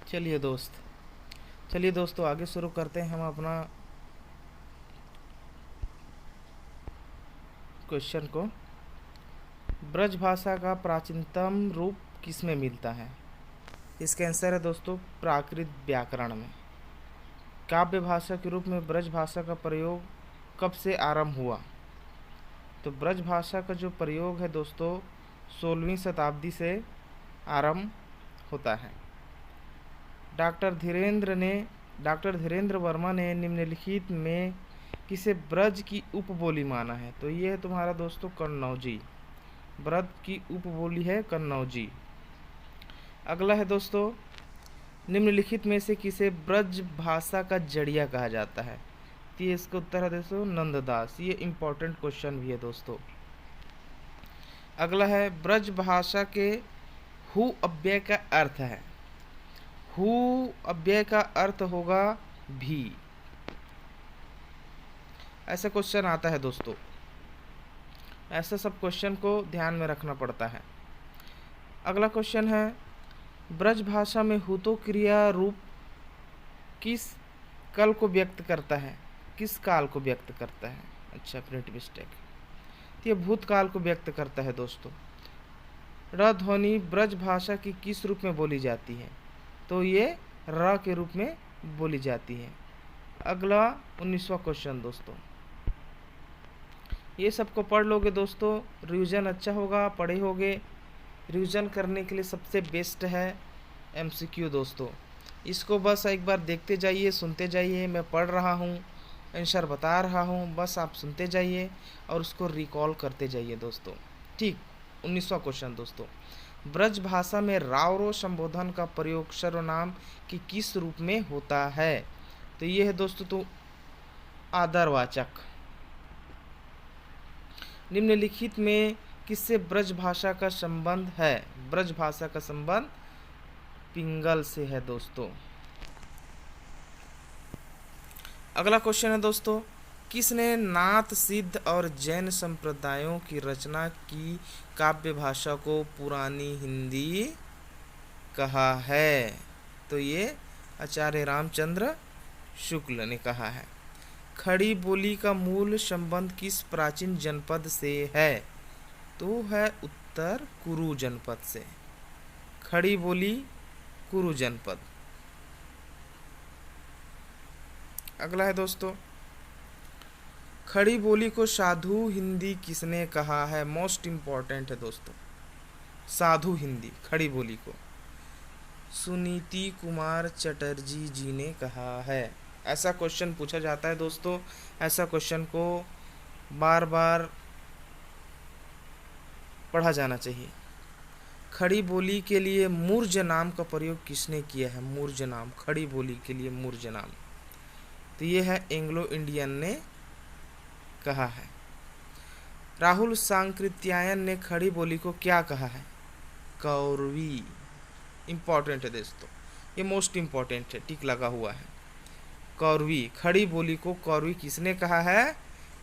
चलिए दोस्तों आगे शुरू करते हैं हम अपना क्वेश्चन को। ब्रज भाषा का प्राचीनतम रूप किसमें मिलता है? इसका आंसर है दोस्तों प्राकृत व्याकरण में। काव्य भाषा के रूप में ब्रज भाषा का प्रयोग कब से आरंभ हुआ? तो ब्रज भाषा का जो प्रयोग है दोस्तों 16वीं शताब्दी से आरंभ होता है। डॉक्टर धीरेन्द्र वर्मा ने निम्नलिखित में किसे ब्रज की उपबोली माना है? तो ये है तुम्हारा दोस्तों कन्नौजी। ब्रज की उपबोली है कन्नौजी। अगला है दोस्तों, निम्नलिखित में से किसे ब्रज भाषा का जड़िया कहा जाता है? तो ये इसका उत्तर है दोस्तों नंददास। ये इम्पोर्टेंट क्वेश्चन भी है दोस्तों। अगला है, ब्रज भाषा के हु अव्यय का अर्थ है। हु अव्यय का अर्थ होगा भी। ऐसा क्वेश्चन आता है दोस्तों। ऐसा सब क्वेश्चन को ध्यान में रखना पड़ता है। अगला क्वेश्चन है, ब्रज भाषा में हुतो क्रिया रूप किस कल को व्यक्त करता है? किस काल को व्यक्त करता है? अच्छा, प्रिंट मिस्टेक। तो ये भूतकाल को व्यक्त करता है दोस्तों। र ध्वनि ब्रज भाषा की किस रूप में बोली जाती है? तो ये र के रूप में बोली जाती है। अगला 19वां क्वेश्चन दोस्तों। ये सबको पढ़ लोगे दोस्तों, रिवीजन अच्छा होगा, पढ़े होगे। रिवीजन करने के लिए सबसे बेस्ट है एमसीक्यू दोस्तों। इसको बस एक बार देखते जाइए, सुनते जाइए। मैं पढ़ रहा हूँ, आंसर बता रहा हूँ, बस आप सुनते जाइए और उसको रिकॉल करते जाइए दोस्तों। ठीक। 19वां क्वेश्चन दोस्तों, ब्रज भाषा में रावरो संबोधन का प्रयोग सर्वनाम की किस रूप में होता है? तो ये है दोस्तों तो आदरवाचक। निम्नलिखित में किससे ब्रज भाषा का संबंध है? ब्रज भाषा का संबंध पिंगल से है दोस्तों। अगला क्वेश्चन है दोस्तों, किसने नाथ सिद्ध और जैन संप्रदायों की रचना की काव्य भाषा को पुरानी हिंदी कहा है? तो ये आचार्य रामचंद्र शुक्ल ने कहा है। खड़ी बोली का मूल संबंध किस प्राचीन जनपद से है? तो है उत्तर कुरु जनपद से। खड़ी बोली कुरु जनपद। अगला है दोस्तों, खड़ी बोली को साधु हिंदी किसने कहा है? मोस्ट इम्पॉर्टेंट है दोस्तों, साधु हिंदी खड़ी बोली को सुनीति कुमार चटर्जी जी ने कहा है। ऐसा क्वेश्चन पूछा जाता है दोस्तों। ऐसा क्वेश्चन को बार बार पढ़ा जाना चाहिए। खड़ी बोली के लिए मूर्ज नाम का प्रयोग किसने किया है? मूर्ज नाम, खड़ी बोली के लिए मूर्ज नाम। तो ये है एंग्लो इंडियन ने कहा है। राहुल सांकृत्यायन ने खड़ी बोली को क्या कहा है? कौरवी। इंपॉर्टेंट है दोस्तों, ये मोस्ट इम्पॉर्टेंट है, टिक लगा हुआ है। कौरवी, खड़ी बोली को कौरवी किसने कहा है?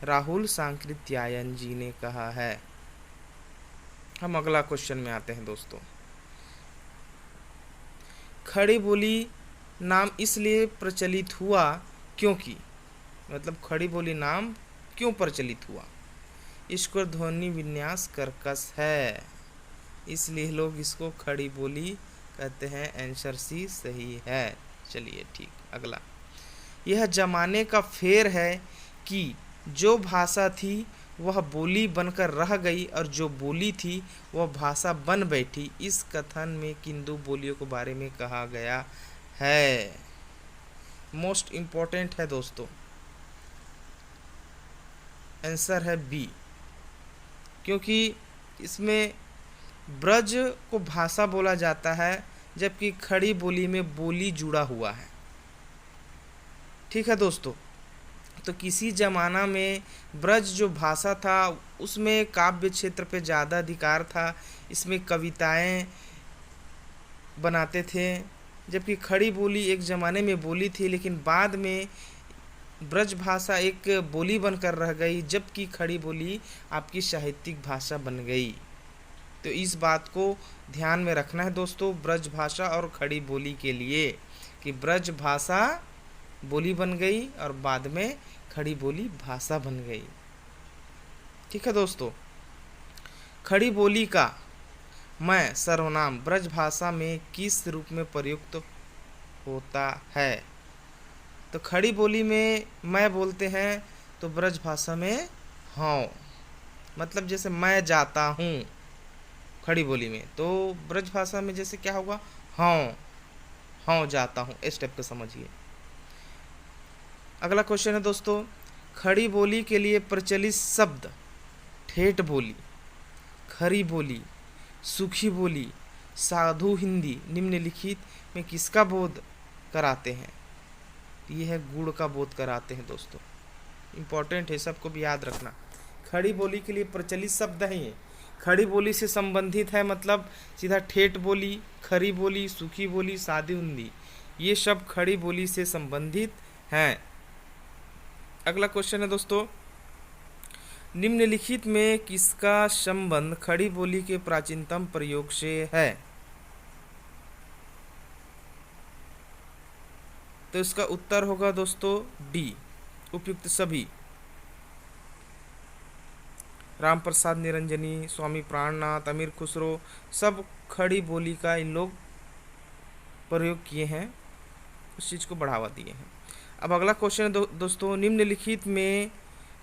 राहुल सांकृत्यायन जी ने कहा है। हम अगला क्वेश्चन में आते हैं दोस्तों। खड़ी बोली नाम इसलिए प्रचलित हुआ क्योंकि, मतलब खड़ी बोली नाम क्यों प्रचलित हुआ? इसको ध्वनि विन्यास कर्कश है, इसलिए लोग इसको खड़ी बोली कहते हैं। आंसर सी सही है। चलिए ठीक। अगला, यह जमाने का फेर है कि जो भाषा थी वह बोली बनकर रह गई और जो बोली थी वह भाषा बन बैठी। इस कथन में किन दो बोलियों के बारे में कहा गया है? मोस्ट इम्पोर्टेंट है दोस्तों। आंसर है बी, क्योंकि इसमें ब्रज को भाषा बोला जाता है जबकि खड़ी बोली में बोली जुड़ा हुआ है। ठीक है दोस्तों। तो किसी ज़माना में ब्रज जो भाषा था उसमें काव्य क्षेत्र पे ज़्यादा अधिकार था, इसमें कविताएं बनाते थे। जबकि खड़ी बोली एक ज़माने में बोली थी, लेकिन बाद में ब्रज भाषा एक बोली बनकर रह गई, जबकि खड़ी बोली आपकी साहित्यिक भाषा बन गई। तो इस बात को ध्यान में रखना है दोस्तों ब्रज भाषा और खड़ी बोली के लिए, कि ब्रज भाषा बोली बन गई और बाद में खड़ी बोली भाषा बन गई। ठीक है दोस्तों। खड़ी बोली का मैं सर्वनाम ब्रज भाषा में किस रूप में प्रयुक्त होता है? तो खड़ी बोली में मैं बोलते हैं तो ब्रज भाषा में हाँ, मतलब जैसे मैं जाता हूँ खड़ी बोली में, तो ब्रज भाषा में जैसे क्या होगा, हाँ हाँ जाता हूँ, इस टाइप का समझिए। अगला क्वेश्चन है दोस्तों, खड़ी बोली के लिए प्रचलित शब्द ठेठ बोली, खरी बोली, सूखी बोली, साधु हिंदी निम्नलिखित में किसका बोध कराते हैं? ये है गुड़ का बोध कराते हैं दोस्तों। इम्पोर्टेंट है, सबको भी याद रखना। खड़ी बोली के लिए प्रचलित शब्द है ये, खड़ी बोली से संबंधित है, मतलब सीधा ठेठ बोली, खरी बोली, सूखी बोली, साधु हिंदी, ये सब खड़ी बोली से संबंधित हैं। अगला क्वेश्चन है दोस्तों, निम्नलिखित में किसका संबंध खड़ी बोली के प्राचीनतम प्रयोग से है? तो इसका उत्तर होगा दोस्तों डी, उपयुक्त सभी। राम प्रसाद निरंजनी, स्वामी प्राणनाथ, अमीर खुसरो, सब खड़ी बोली का इन लोग प्रयोग किए हैं, उस चीज़ को बढ़ावा दिए हैं। अब अगला क्वेश्चन है दोस्तों, निम्नलिखित में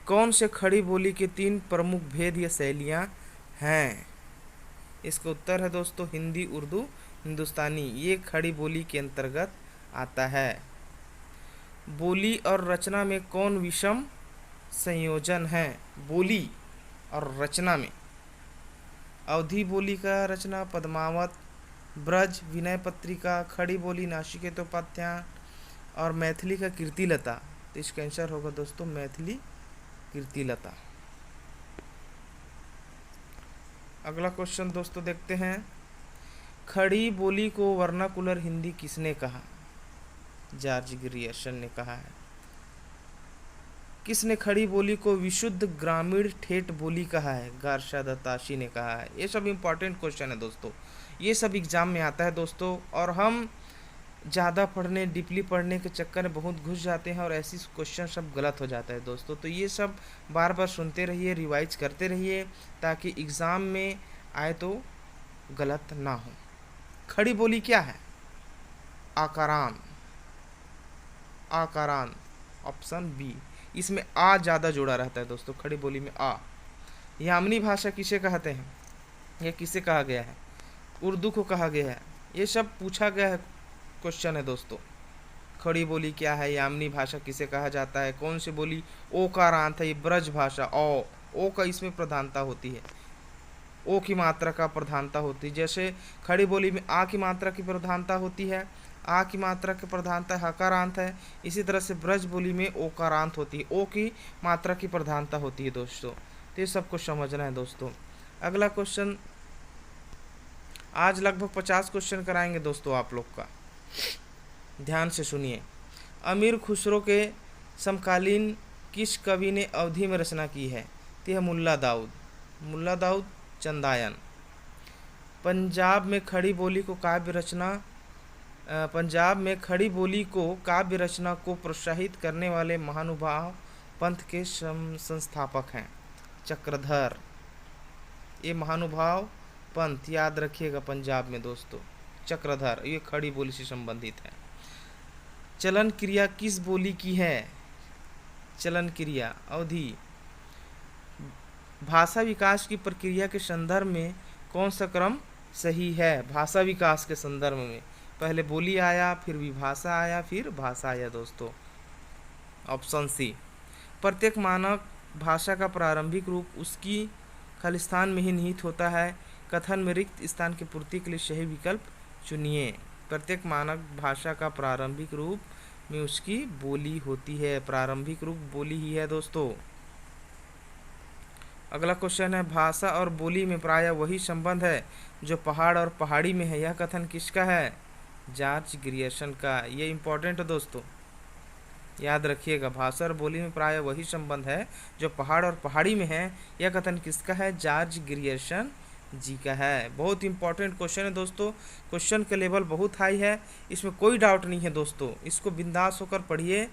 कौन से खड़ी बोली के 3 प्रमुख भेद या शैलियाँ हैं? इसका उत्तर है दोस्तों हिंदी, उर्दू, हिंदुस्तानी, ये खड़ी बोली के अंतर्गत आता है। बोली और रचना में कौन विषम संयोजन है? बोली और रचना में अवधी बोली का रचना पद्मावत, ब्रज विनय पत्रिका, खड़ी बोली नासिकेतोपाध्याय और मैथिली का कीर्तिलता। तो इसका आंसर होगा दोस्तों मैथिली कीर्तिलता। अगला क्वेश्चन दोस्तों देखते हैं, खड़ी बोली को वर्नाकुलर हिंदी किसने कहा? जॉर्ज ग्रियर्सन ने कहा है। किसने खड़ी बोली को विशुद्ध ग्रामीण ठेठ बोली कहा है? गार्षा दत्ताशी ने कहा है। ये सब इम्पोर्टेंट क्वेश्चन है दोस्तों, ये सब एग्जाम में आता है दोस्तों, और हम ज़्यादा पढ़ने, डीपली पढ़ने के चक्कर में बहुत घुस जाते हैं और ऐसी क्वेश्चन सब गलत हो जाता है दोस्तों। तो ये सब बार बार सुनते रहिए, रिवाइज करते रहिए, ताकि एग्ज़ाम में आए तो गलत ना हो। खड़ी बोली क्या है? आकारान, आकारान, ऑप्शन बी। इसमें आ ज़्यादा जुड़ा रहता है दोस्तों, खड़ी बोली में आ। यामिनी भाषा किसे कहते हैं? यह किसे कहा गया है? उर्दू को कहा गया है। ये सब पूछा गया है, क्वेश्चन है दोस्तों। खड़ी बोली क्या है, यामिनी भाषा किसे कहा जाता है, कौन सी बोली ओ का रांत है, ये ब्रज भाषा ओ का इसमें प्रधानता होती है, ओ की मात्रा का प्रधानता होती है। जैसे खड़ी बोली में आ की मात्रा की प्रधानता होती है, आ की मात्रा की प्रधानता हकारांत है, इसी तरह से ब्रज बोली में ओकारांत होती है, ओ की मात्रा की प्रधानता होती है दोस्तों। तो ये सबको समझना है दोस्तों। अगला क्वेश्चन, आज लगभग 50 क्वेश्चन कराएंगे दोस्तों आप लोग का, ध्यान से सुनिए। अमीर खुसरो के समकालीन किस कवि ने अवधी में रचना की है? तो यह मुल्ला दाऊद, मुल्ला दाऊद चंदायन। पंजाब में खड़ी बोली को काव्य रचना को प्रोत्साहित करने वाले महानुभाव पंथ के संस्थापक हैं चक्रधर। ये महानुभाव पंथ याद रखिएगा पंजाब में दोस्तों, चक्रधर, ये खड़ी बोली से संबंधित है। चलन क्रिया किस बोली की है? चलन क्रिया अवधी। भाषा विकास की प्रक्रिया के संदर्भ में कौन सा क्रम सही है? भाषा विकास के संदर्भ में पहले बोली आया, फिर विभाषा आया, फिर भाषा आया दोस्तों, ऑप्शन सी। प्रत्येक मानक भाषा का प्रारंभिक रूप उसकी खालिस्तान में ही निहित होता है, कथन में रिक्त स्थान की पूर्ति के लिए सही विकल्प चुनिए। प्रत्येक मानक भाषा का प्रारंभिक रूप में उसकी बोली होती है, प्रारंभिक रूप बोली ही है दोस्तों। अगला क्वेश्चन है, भाषा और बोली में प्रायः वही संबंध है जो पहाड़ और पहाड़ी में है, यह कथन किसका है? जॉर्ज ग्रियर्सन का। ये इंपॉर्टेंट है दोस्तों, याद रखिएगा। भाषा और बोली में प्रायः वही संबंध है जो पहाड़ और पहाड़ी में है, यह कथन किसका है? जॉर्ज ग्रियर्सन जी का है। बहुत इंपॉर्टेंट क्वेश्चन है दोस्तों, क्वेश्चन का लेवल बहुत हाई है, इसमें कोई डाउट नहीं है दोस्तों, इसको बिंदास होकर पढ़िए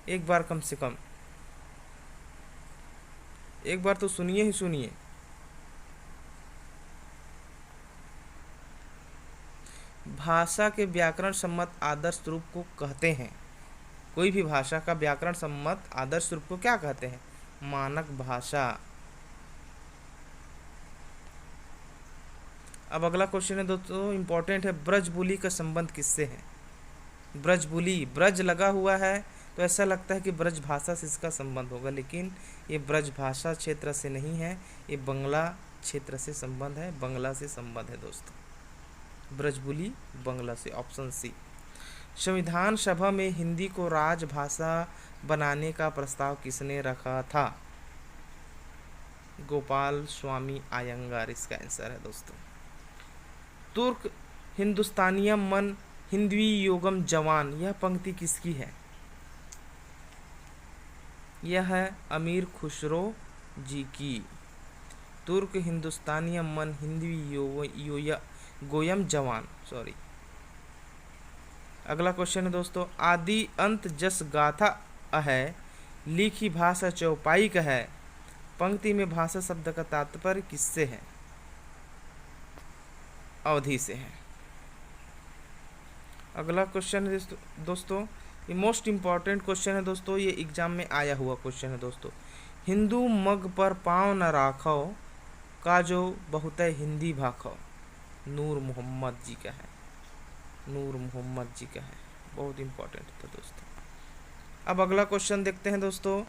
एक बार, कम से कम एक बार तो सुनिए ही सुनिए। भाषा के व्याकरण सम्मत आदर्श रूप को कहते हैं, कोई भी भाषा का व्याकरण सम्मत आदर्श रूप को क्या कहते हैं? मानक भाषा। अब अगला क्वेश्चन है दोस्तों, इंपॉर्टेंट है, ब्रजबुली का संबंध किससे है? ब्रजबुली, ब्रज लगा हुआ है तो ऐसा लगता है कि ब्रज भाषा से इसका संबंध होगा, लेकिन ये ब्रज भाषा क्षेत्र से नहीं है, ये बंगला क्षेत्र से संबंध है, बंगला से संबंध है दोस्तों। ब्रजबुली बंगला से, ऑप्शन सी। संविधान सभा में हिंदी को राजभाषा बनाने का प्रस्ताव किसने रखा था? गोपाल स्वामी आयंगार इसका आंसर है दोस्तों। तुर्क हिंदुस्तानियम मन हिंदवी योगम जवान, यह पंक्ति किसकी है? यह है अमीर खुसरो जी की। तुर्क हिंदुस्तानियम मन हिंदवी गोयम जवान, सॉरी। अगला क्वेश्चन है दोस्तों, आदि अंत जस गाथा है, लिखी भाषा चौपाई का है, पंक्ति में भाषा शब्द का तात्पर्य किससे है? अवधि से है। अगला क्वेश्चन है दोस्तों, ये मोस्ट इम्पॉर्टेंट क्वेश्चन है दोस्तों, ये एग्जाम में आया हुआ क्वेश्चन है दोस्तों। हिंदू मग पर पाँव न राखो, का जो बहुत हिंदी भाखो, नूर मोहम्मद जी का है, नूर मोहम्मद जी का है, बहुत इम्पोर्टेंट था दोस्तों। अब अगला क्वेश्चन देखते हैं दोस्तों,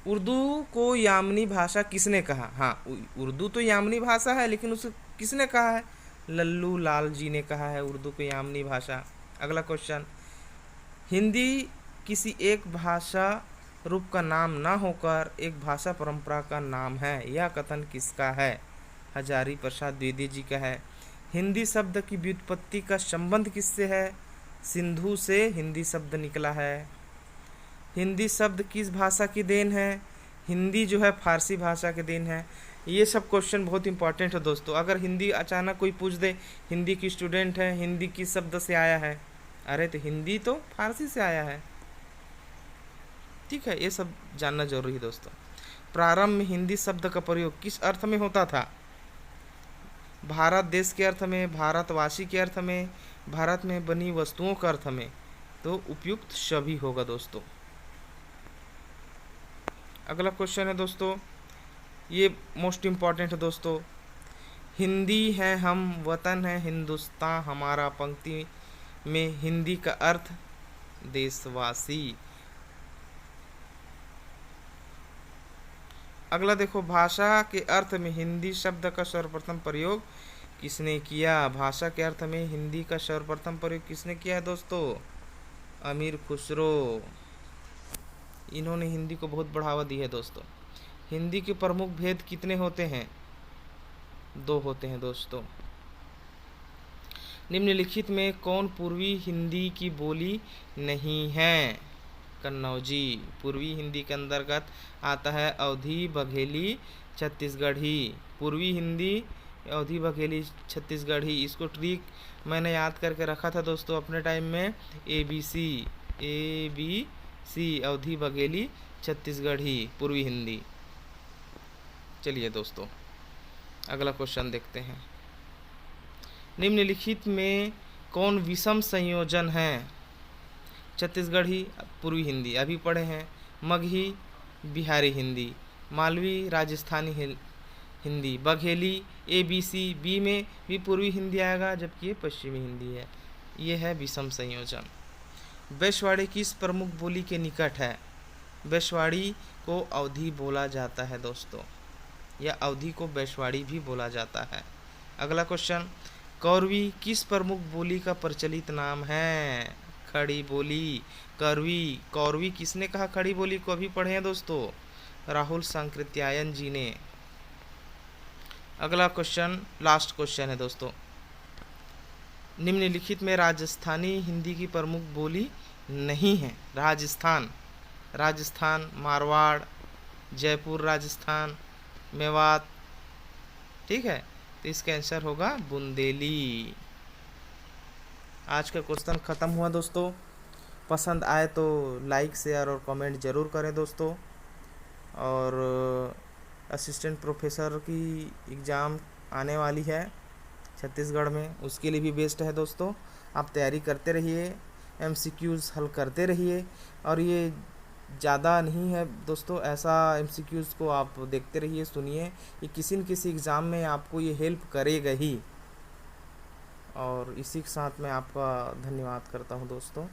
उर्दू को यामनी भाषा किसने कहा? हाँ, उर्दू तो यामनी भाषा है, लेकिन उसे किसने कहा है? लल्लू लाल जी ने कहा है उर्दू को यामनी भाषा। अगला क्वेश्चन, हिंदी किसी एक भाषा रूप का नाम ना होकर एक भाषा परंपरा का नाम है, यह कथन किसका है? हजारी प्रसाद द्विवेदी जी का है। हिंदी शब्द की व्युत्पत्ति का संबंध किससे है? सिंधु से हिंदी शब्द निकला है। हिंदी शब्द किस भाषा की देन है? हिंदी जो है फारसी भाषा की देन है। ये सब क्वेश्चन बहुत इंपॉर्टेंट है दोस्तों। अगर हिंदी अचानक कोई पूछ दे, हिंदी की स्टूडेंट है, हिंदी किस शब्द से आया है, अरे तो हिंदी तो फारसी से आया है, ठीक है, ये सब जानना जरूरी है दोस्तों। प्रारंभ में हिंदी शब्द का प्रयोग किस अर्थ में होता था? भारत देश के अर्थ में, भारतवासी के अर्थ में, भारत में बनी वस्तुओं के अर्थ में, तो उपयुक्त सभी होगा दोस्तों। अगला क्वेश्चन है दोस्तों, ये मोस्ट इम्पॉर्टेंट है दोस्तों, हिंदी है हम, वतन है हिंदुस्तान हमारा, पंक्ति में हिंदी का अर्थ देशवासी। अगला देखो, भाषा के अर्थ में हिंदी शब्द का सर्वप्रथम प्रयोग किसने किया? भाषा के अर्थ में हिंदी का सर्वप्रथम प्रयोग किसने किया है दोस्तों? अमीर खुसरो, इन्होंने हिंदी को बहुत बढ़ावा दी है दोस्तों। हिंदी के प्रमुख भेद कितने होते हैं? 2 होते हैं दोस्तों। निम्नलिखित में कौन पूर्वी हिंदी की बोली नहीं है? कन्नौजी पूर्वी हिंदी के अंतर्गत आता है। अवधी, बघेली, छत्तीसगढ़ी, पूर्वी हिंदी अवधी, बघेली, छत्तीसगढ़ी। इसको ट्रिक मैंने याद करके रखा था दोस्तों अपने टाइम में, ABC अवधी, बघेली, छत्तीसगढ़ी, पूर्वी हिंदी। चलिए दोस्तों अगला क्वेश्चन देखते हैं, निम्नलिखित में कौन विषम संयोजन है? छत्तीसगढ़ी पूर्वी हिंदी अभी पढ़े हैं, मगही बिहारी हिंदी, मालवी राजस्थानी हिंदी, बघेली ABC, बी में भी पूर्वी हिंदी आएगा जबकि ये पश्चिमी हिंदी है। ये है विषम संयोजन। बैशवाड़ी किस प्रमुख बोली के निकट है? बैशवाड़ी को अवधी बोला जाता है दोस्तों, या अवधी को बैशवाड़ी भी बोला जाता है। अगला क्वेश्चन, कौरवी किस प्रमुख बोली का प्रचलित नाम है? खड़ी बोली, करवी, कौरवी किसने कहा खड़ी बोली को? अभी पढ़े हैं दोस्तों, राहुल सांकृत्यायन जी ने। अगला क्वेश्चन, लास्ट क्वेश्चन है दोस्तों, निम्नलिखित में राजस्थानी हिंदी की प्रमुख बोली नहीं है? राजस्थान, मारवाड़, जयपुर राजस्थान, मेवात, ठीक है, तो इसका आंसर होगा बुंदेली। आज का क्वेश्चन ख़त्म हुआ दोस्तों। पसंद आए तो लाइक शेयर और कमेंट ज़रूर करें दोस्तों। और असिस्टेंट प्रोफेसर की एग्ज़ाम आने वाली है छत्तीसगढ़ में, उसके लिए भी बेस्ट है दोस्तों। आप तैयारी करते रहिए, एमसीक्यूज़ हल करते रहिए। और ये ज़्यादा नहीं है दोस्तों, ऐसा एमसीक्यूज़ को आप देखते रहिए, सुनिए, ये किसी न किसी एग्ज़ाम में आपको ये हेल्प करेगा ही। और इसी के साथ मैं आपका धन्यवाद करता हूँ दोस्तों।